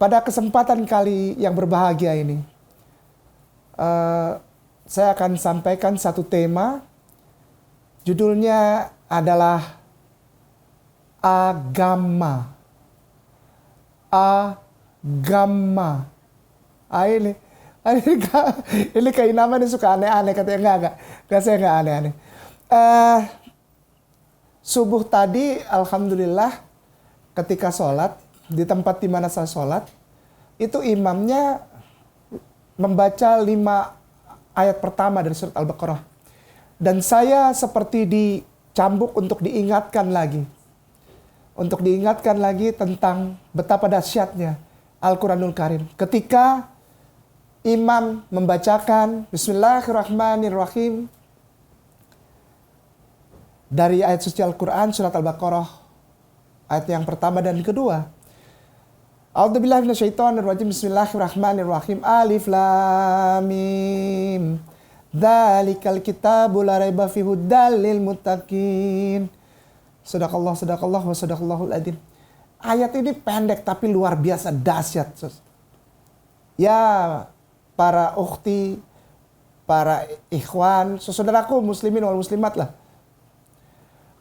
Pada kesempatan kali yang berbahagia ini, saya akan sampaikan satu tema. Judulnya adalah agama. Agama. Ini kainaman ini suka aneh-aneh katanya. Enggak, saya enggak aneh-aneh. Subuh tadi, alhamdulillah, ketika sholat di tempat di mana saya sholat, itu imamnya membaca 5 ayat pertama dari surat Al-Baqarah. Dan saya seperti dicambuk untuk diingatkan lagi. Untuk diingatkan lagi tentang betapa dahsyatnya Al-Quranul Karim. Ketika imam membacakan Bismillahirrahmanirrahim dari ayat suci Al-Quran surat Al-Baqarah ayat yang pertama dan kedua. A'udzubillahi minasyaitonirrajim. Bismillahirrahmanirrahim. Alif lam mim. Dzalikal kitabu la raiba fihi hudal lil muttaqin. Sadaqallah wa sadaqallahul adzim. Ayat ini pendek tapi luar biasa dahsyat. Ya, para ukhti, para ikhwan, saudaraku muslimin wal muslimat lah.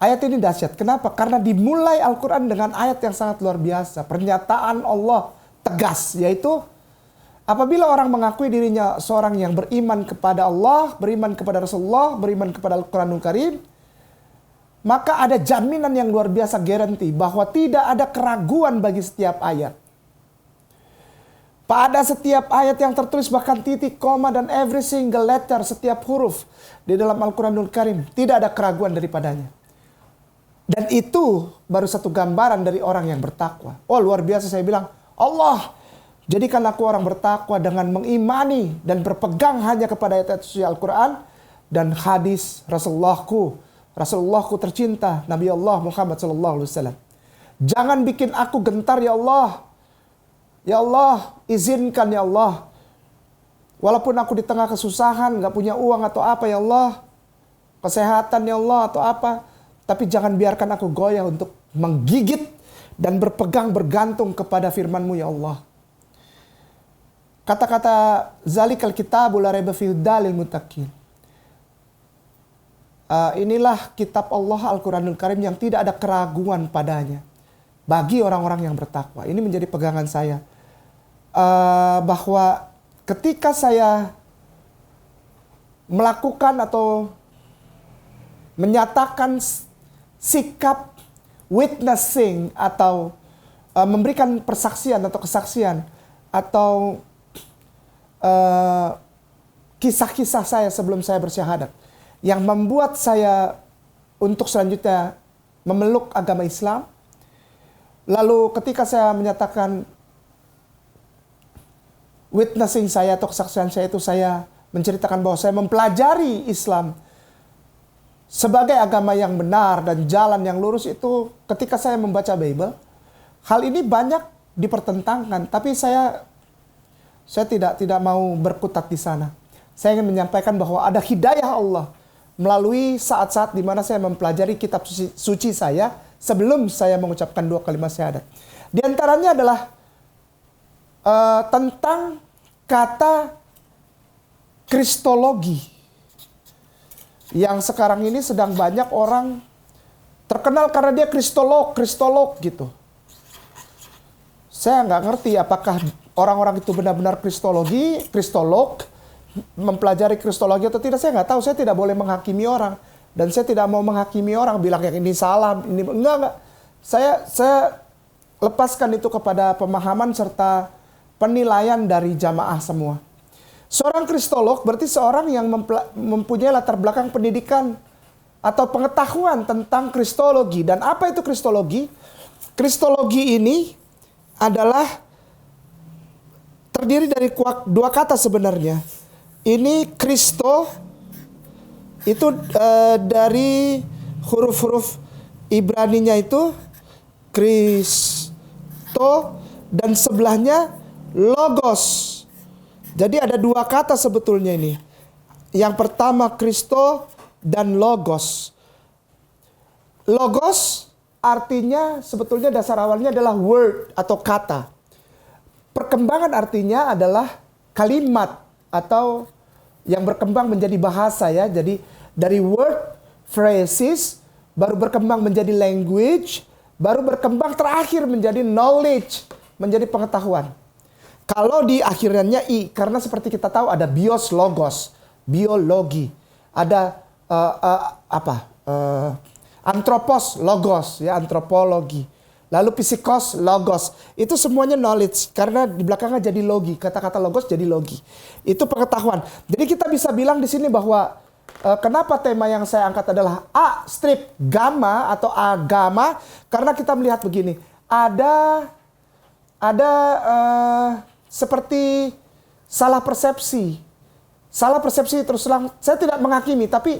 Ayat ini dahsyat. Kenapa? Karena dimulai Al-Quran dengan ayat yang sangat luar biasa. Pernyataan Allah tegas, yaitu apabila orang mengakui dirinya seorang yang beriman kepada Allah, beriman kepada Rasulullah, beriman kepada Al-Quranul Karim, maka ada jaminan yang luar biasa, garanti bahwa tidak ada keraguan bagi setiap ayat. Pada setiap ayat yang tertulis, bahkan titik, koma, dan every single letter, setiap huruf di dalam Al-Quranul Karim, tidak ada keraguan daripadanya. Dan itu baru satu gambaran dari orang yang bertakwa. Oh, luar biasa, saya bilang, Allah, jadikan aku orang bertakwa dengan mengimani dan berpegang hanya kepada ayat-ayat suci Al-Quran dan hadis Rasulullahku tercinta, Nabi Allah Muhammad SAW. Jangan bikin aku gentar ya Allah. Ya Allah, izinkan ya Allah. Walaupun aku di tengah kesusahan, gak punya uang atau apa ya Allah. Kesehatan ya Allah atau apa. Tapi jangan biarkan aku goyah untuk menggigit dan berpegang bergantung kepada firman-Mu ya Allah. Kata-kata zalikal kitabu la raiba fihi hudal lil muttaqin. Inilah kitab Allah Al-Quranul Karim yang tidak ada keraguan padanya bagi orang-orang yang bertakwa. Ini menjadi pegangan saya. Bahwa ketika saya melakukan atau menyatakan sikap witnessing atau memberikan persaksian atau kesaksian atau kisah-kisah saya sebelum saya bersyahadat yang membuat saya untuk selanjutnya memeluk agama Islam. Lalu ketika saya menyatakan witnessing saya atau kesaksian saya itu, saya menceritakan bahwa saya mempelajari Islam sebagai agama yang benar dan jalan yang lurus itu ketika saya membaca Bible. Hal ini banyak dipertentangkan, tapi saya tidak mau berkutat di sana. Saya ingin menyampaikan bahwa ada hidayah Allah melalui saat-saat di mana saya mempelajari kitab suci saya sebelum saya mengucapkan 2 kalimat syahadat. Di antaranya adalah tentang kata kristologi. Yang sekarang ini sedang banyak orang terkenal karena dia kristolog gitu. Saya nggak ngerti apakah orang-orang itu benar-benar kristolog, mempelajari kristologi atau tidak. Saya nggak tahu, saya tidak boleh menghakimi orang. Dan saya tidak mau menghakimi orang, bilang yang ini salah, ini enggak. Saya lepaskan itu kepada pemahaman serta penilaian dari jamaah semua. Seorang kristolog berarti seorang yang mempunyai latar belakang pendidikan atau pengetahuan tentang kristologi. Dan apa itu kristologi? Kristologi ini adalah terdiri dari 2 kata sebenarnya. Ini Kristo, itu dari huruf-huruf Ibraninya itu Kristo, dan sebelahnya Logos. Jadi ada 2 kata sebetulnya ini. Yang pertama Kristo dan Logos. Logos artinya sebetulnya dasar awalnya adalah word atau kata. perkembangan artinya adalah kalimat atau yang berkembang menjadi bahasa ya. Jadi dari word, phrases, baru berkembang menjadi language, baru berkembang terakhir menjadi knowledge, menjadi pengetahuan. Kalau di akhirnya i, karena seperti kita tahu ada bios, logos, biologi, ada anthropos, logos, ya antropologi. Lalu psikos, logos. Itu semuanya knowledge. Karena di belakangnya jadi logi. Kata-kata logos jadi logi. Itu pengetahuan. Jadi kita bisa bilang di sini bahwa kenapa tema yang saya angkat adalah A strip gamma atau agama. Karena kita melihat begini. Ada seperti salah persepsi. Salah persepsi terus terang. Saya tidak menghakimi. Tapi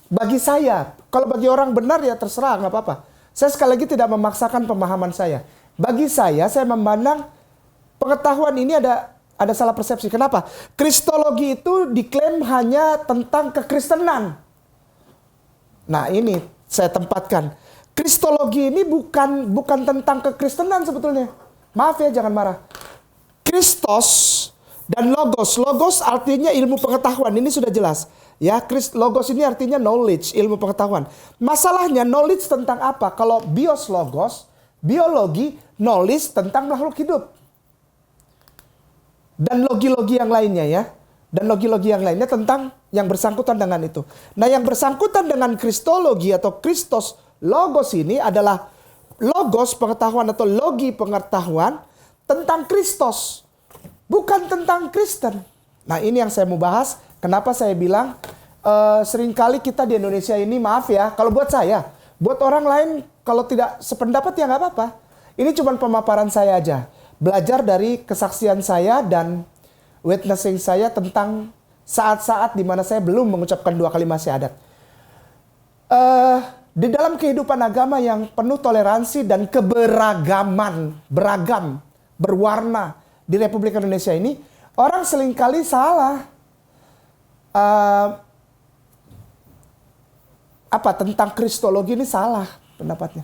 bagi saya. Kalau bagi orang benar ya terserah. Nggak apa-apa. Saya sekali lagi tidak memaksakan pemahaman saya. Bagi saya memandang pengetahuan ini ada salah persepsi. Kenapa? Kristologi itu diklaim hanya tentang kekristenan. Nah ini saya tempatkan. Kristologi ini bukan tentang kekristenan sebetulnya. Maaf ya, jangan marah. Kristos dan logos. Logos artinya ilmu pengetahuan. Ini sudah jelas. Ya, logos ini artinya knowledge, ilmu pengetahuan. Masalahnya knowledge tentang apa? Kalau bios logos, biologi, knowledge tentang makhluk hidup. Dan logi-logi yang lainnya ya. Dan logi-logi yang lainnya tentang yang bersangkutan dengan itu. Nah, yang bersangkutan dengan kristologi atau Kristos logos ini adalah logos pengetahuan atau logi pengetahuan tentang Kristos. Bukan tentang Kristen. Nah, ini yang saya mau bahas. Kenapa saya bilang seringkali kita di Indonesia ini, maaf ya, kalau buat saya, buat orang lain kalau tidak sependapat ya nggak apa-apa. Ini cuma pemaparan saya aja. Belajar dari kesaksian saya dan witnessing saya tentang saat-saat di mana saya belum mengucapkan 2 kalimat syahadat. Di dalam kehidupan agama yang penuh toleransi dan keberagaman, beragam, berwarna di Republik Indonesia ini, orang seringkali salah. Tentang kristologi ini salah pendapatnya.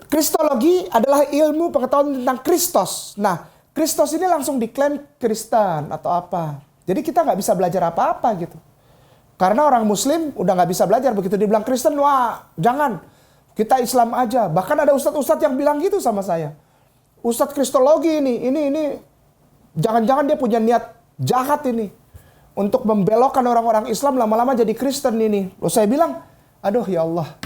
Kristologi adalah ilmu pengetahuan tentang Kristos. Nah, Kristos ini langsung diklaim Kristen atau apa. Jadi kita nggak bisa belajar apa-apa gitu. Karena orang Muslim udah nggak bisa belajar. Begitu dibilang Kristen, wah jangan. Kita Islam aja. Bahkan ada ustadz-ustadz yang bilang gitu sama saya. Ustadz kristologi ini jangan-jangan dia punya niat jahat ini. Untuk membelokkan orang-orang Islam lama-lama jadi Kristen ini. Loh, saya bilang, aduh ya Allah.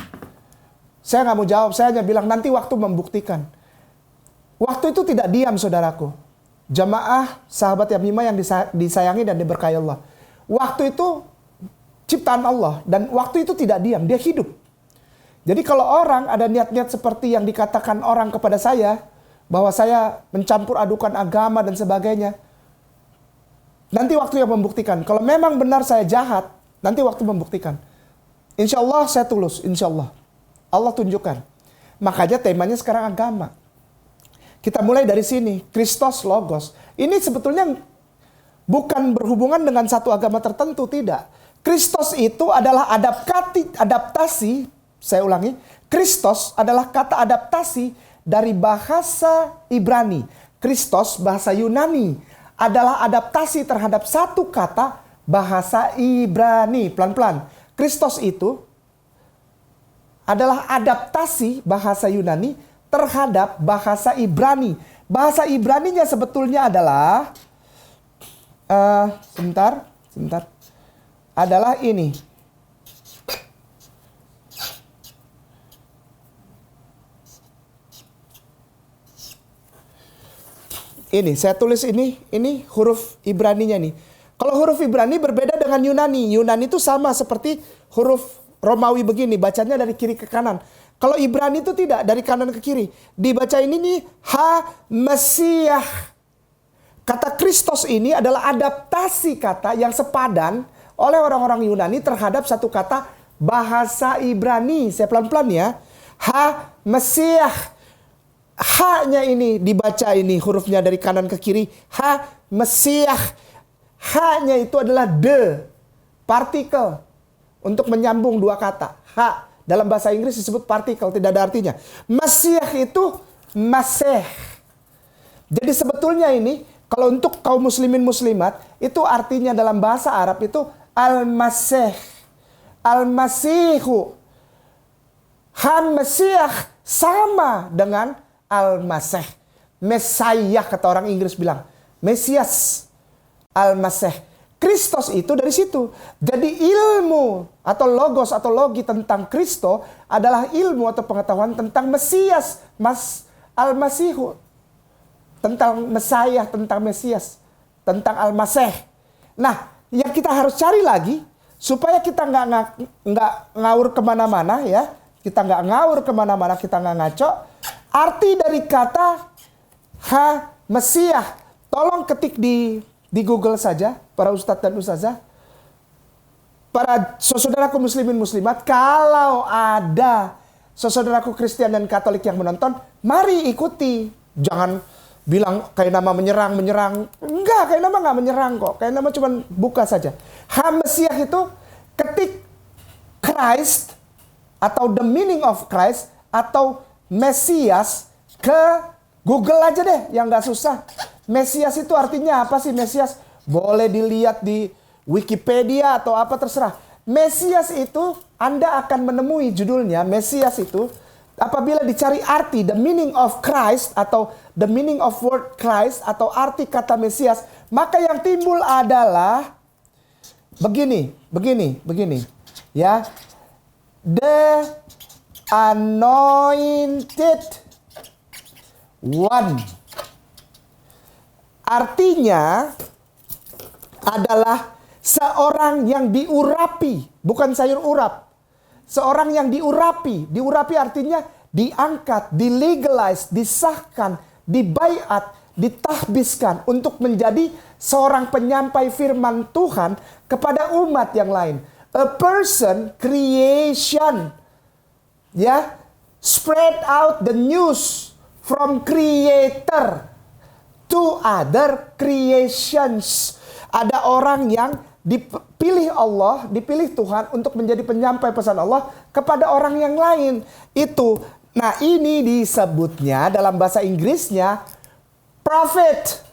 Saya nggak mau jawab, saya hanya bilang nanti waktu membuktikan. Waktu itu tidak diam saudaraku. Jamaah sahabat Yamimah yang disayangi dan diberkahi Allah. Waktu itu ciptaan Allah. Dan waktu itu tidak diam, dia hidup. Jadi kalau orang ada niat-niat seperti yang dikatakan orang kepada saya. Bahwa saya mencampur adukan agama dan sebagainya. Nanti waktu yang membuktikan. Kalau memang benar saya jahat, nanti waktu membuktikan. Insya Allah saya tulus, insya Allah. Allah tunjukkan. Makanya temanya sekarang agama. Kita mulai dari sini, Kristos logos. Ini sebetulnya bukan berhubungan dengan satu agama tertentu, tidak. Kristos itu adalah adaptasi, saya ulangi. Kristos adalah kata adaptasi dari bahasa Ibrani. Kristos bahasa Yunani. Adalah adaptasi terhadap satu kata bahasa Ibrani. Pelan-pelan. Kristos itu adalah adaptasi bahasa Yunani terhadap bahasa Ibrani. Bahasa Ibraninya sebetulnya adalah sebentar. Adalah ini. Ini, saya tulis ini huruf Ibraninya nih. Kalau huruf Ibrani berbeda dengan Yunani. Yunani itu sama seperti huruf Romawi begini, bacanya dari kiri ke kanan. Kalau Ibrani itu tidak, dari kanan ke kiri. Dibaca ini nih, Ha-Mesiah. Kata Kristos ini adalah adaptasi kata yang sepadan oleh orang-orang Yunani terhadap satu kata bahasa Ibrani. Saya pelan-pelan ya. Ha-Mesiah. H-nya ini dibaca ini hurufnya dari kanan ke kiri. Ha-Mesiah. H-nya itu adalah the. Partikel. Untuk menyambung dua kata. H. Dalam bahasa Inggris disebut partikel. Tidak ada artinya. Mesiah itu Maseh. Jadi sebetulnya ini, kalau untuk kaum muslimin muslimat, itu artinya dalam bahasa Arab itu Al-Masih. Al-Masihu. Han-Mesiah sama dengan Al-Masih. Mesiah kata orang Inggris bilang. Mesias. Al-Masih. Kristus itu dari situ. Jadi ilmu atau logos atau logi tentang Kristus adalah ilmu atau pengetahuan tentang Mesias. Al-Masihu. Tentang Mesiah, tentang Mesias. Tentang Al-Masih. Nah, yang kita harus cari lagi, supaya kita nggak ngawur kemana-mana ya. Kita nggak ngawur kemana-mana, kita nggak ngaco. Arti dari kata Mesiah. Tolong ketik di Google saja, para ustadz dan ustazah. Para saudaraku muslimin muslimat, kalau ada saudaraku Kristen dan Katolik yang menonton, mari ikuti. Jangan bilang kayak nama menyerang. Enggak, kayak nama nggak menyerang kok. Kayak nama cuma buka saja. Mesiah itu ketik Christ atau the meaning of Christ atau Mesias ke Google aja deh, yang nggak susah. Mesias itu artinya apa sih Mesias? Boleh dilihat di Wikipedia atau apa terserah. Mesias itu Anda akan menemui judulnya Mesias itu apabila dicari arti the meaning of Christ atau the meaning of word Christ atau arti kata Mesias, maka yang timbul adalah begini. Ya. The anointed one. Artinya adalah seorang yang diurapi, bukan sayur urap. Seorang yang diurapi. Diurapi artinya diangkat, dilegalize, disahkan, dibaiat, ditahbiskan untuk menjadi seorang penyampai firman Tuhan kepada umat yang lain. A person, creation. Ya, spread out the news from creator to other creations. Ada orang yang dipilih Allah, dipilih Tuhan untuk menjadi penyampai pesan Allah kepada orang yang lain. Itu. Nah, ini disebutnya dalam bahasa Inggrisnya prophet.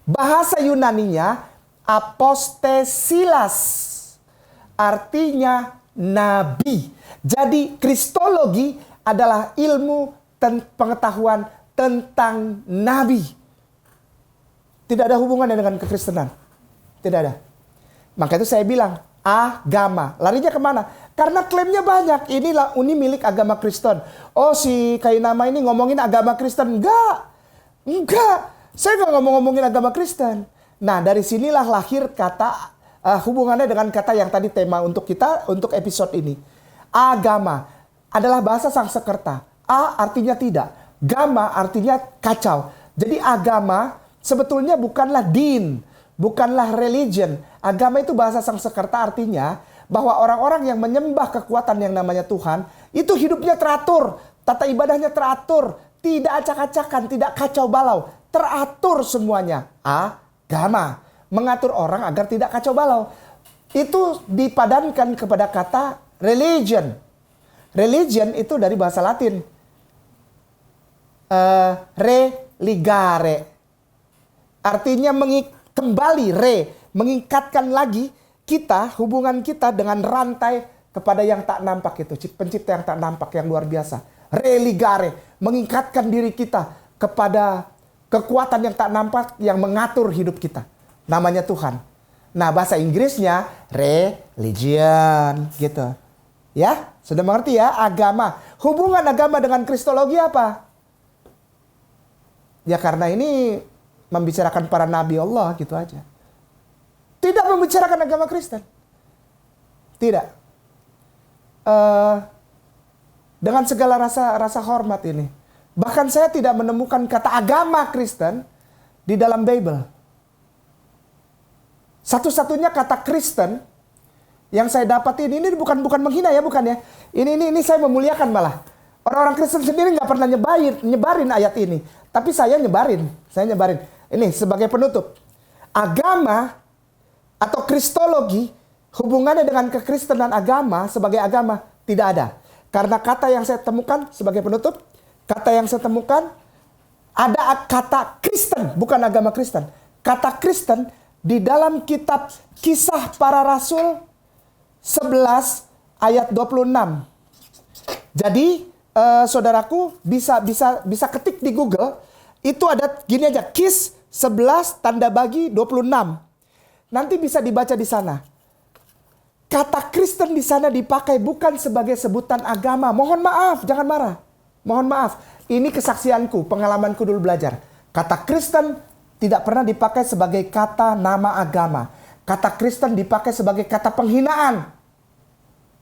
Bahasa Yunaninya apostesilas. Artinya nabi. Jadi kristologi adalah ilmu pengetahuan tentang nabi. Tidak ada hubungannya dengan kekristenan. Tidak ada. Maka itu saya bilang, agama. Larinya kemana? Karena klaimnya banyak. Ini milik agama Kristen. Oh, si Kainama ini ngomongin agama Kristen. Enggak. Saya nggak ngomongin agama Kristen. Nah, dari sinilah lahir kata, hubungannya dengan kata yang tadi tema untuk kita, untuk episode ini. Agama adalah bahasa Sanskerta. A artinya tidak. Gama artinya kacau. Jadi agama sebetulnya bukanlah din, bukanlah religion. Agama itu bahasa Sanskerta artinya bahwa orang-orang yang menyembah kekuatan yang namanya Tuhan, itu hidupnya teratur, tata ibadahnya teratur, tidak acak-acakan, tidak kacau balau, teratur semuanya. Agama mengatur orang agar tidak kacau balau. Itu dipadankan kepada kata religion. Religion itu dari bahasa Latin. Religare. Artinya kembali, mengikatkan lagi kita, hubungan kita dengan rantai kepada yang tak nampak itu. Pencipta yang tak nampak, yang luar biasa. Religare. Mengikatkan diri kita kepada kekuatan yang tak nampak yang mengatur hidup kita. Namanya Tuhan. Nah, bahasa Inggrisnya religion gitu. Ya, sudah mengerti ya? Agama. Hubungan agama dengan kristologi apa? Ya karena ini membicarakan para nabi Allah gitu aja. Tidak membicarakan agama Kristen. Tidak. Dengan segala rasa hormat ini. Bahkan saya tidak menemukan kata agama Kristen di dalam Bible. Satu-satunya kata Kristen yang saya dapat ini bukan menghina ya, bukan ya. Ini saya memuliakan malah. Orang-orang Kristen sendiri nggak pernah nyebarin ayat ini. Tapi saya nyebarin. Ini sebagai penutup. Agama atau kristologi hubungannya dengan kekristenan agama sebagai agama tidak ada. Karena kata yang saya temukan sebagai penutup, kata yang saya temukan Ada kata Kristen, bukan agama Kristen. Kata Kristen di dalam kitab Kisah Para Rasul 11 ayat 26. Jadi saudaraku bisa ketik di Google, itu ada gini aja, Kis 11 tanda bagi 26. Nanti bisa dibaca di sana. Kata Kristen di sana dipakai bukan sebagai sebutan agama. Mohon maaf, jangan marah. Mohon maaf. Ini kesaksianku, pengalamanku dulu belajar. Kata Kristen tidak pernah dipakai sebagai kata nama agama. Kata Kristen dipakai sebagai kata penghinaan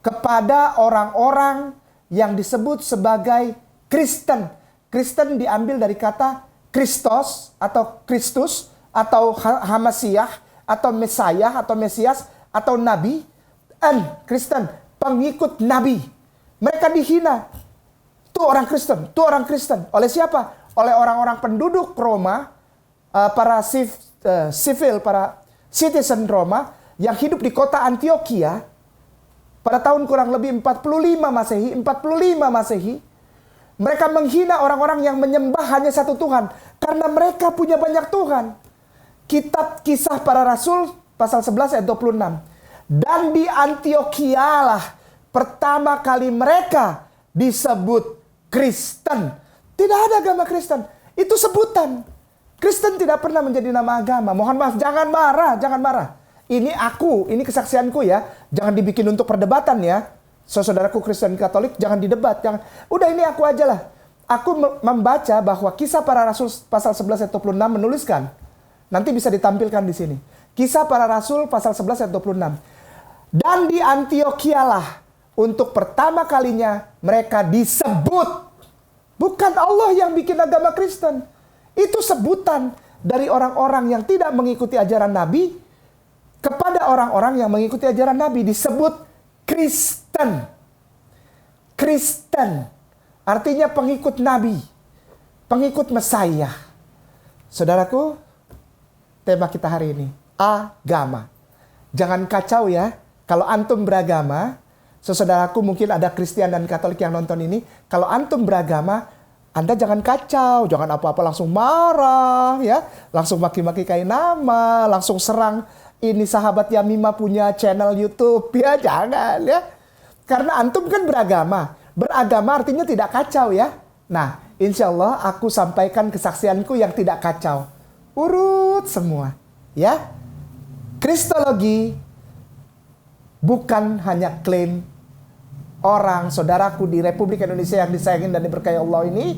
kepada orang-orang yang disebut sebagai Kristen. Kristen diambil dari kata Kristos atau Kristus atau Hamasiah atau Mesayah atau Mesias atau Nabi. And Kristen, pengikut Nabi. Mereka dihina. Itu orang Kristen, itu orang Kristen. Oleh siapa? Oleh orang-orang penduduk Roma, para sivil, para citizen Roma yang hidup di kota Antioquia pada tahun kurang lebih 45 Masehi. Mereka menghina orang-orang yang menyembah hanya satu Tuhan karena mereka punya banyak Tuhan. Kitab Kisah Para Rasul pasal 11 ayat 26. Dan di Antioquia lah pertama kali mereka disebut Kristen. Tidak ada agama Kristen. Itu sebutan. Kristen tidak pernah menjadi nama agama. Mohon maaf, jangan marah. Ini kesaksianku ya. Jangan dibikin untuk perdebatan ya. Saudaraku Kristen Katolik, jangan didebat. Udah ini aku aja lah. Aku membaca bahwa Kisah Para Rasul pasal 11 ayat 26 menuliskan. Nanti bisa ditampilkan di sini. Kisah Para Rasul pasal 11 ayat 26. Dan di Antioquia lah untuk pertama kalinya mereka disebut. Bukan Allah yang bikin agama Kristen. Itu sebutan dari orang-orang yang tidak mengikuti ajaran Nabi kepada orang-orang yang mengikuti ajaran Nabi. Disebut Kristen. Kristen artinya pengikut Nabi, pengikut Mesias. Saudaraku, tema kita hari ini, agama. Jangan kacau ya, kalau antum beragama. Saudaraku, mungkin ada Kristen dan Katolik yang nonton ini. Kalau antum beragama, Anda jangan kacau, jangan apa-apa langsung marah ya, langsung maki-maki kayak nama, langsung serang ini sahabat Yamima punya channel YouTube ya, jangan ya. Karena antum kan beragama. Beragama artinya tidak kacau ya. Nah, insya Allah aku sampaikan kesaksianku yang tidak kacau. Urut semua ya. Kristologi bukan hanya klaim orang saudaraku di Republik Indonesia yang disayangi dan diberkahi Allah ini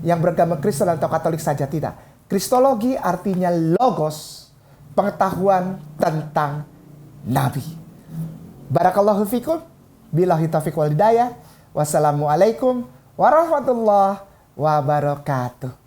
yang beragama Kristen atau Katolik saja, tidak. Kristologi artinya logos, pengetahuan tentang Nabi. Barakallahu fikum, billahi taufiq wal hidayah. Wassalamualaikum warahmatullahi wabarakatuh.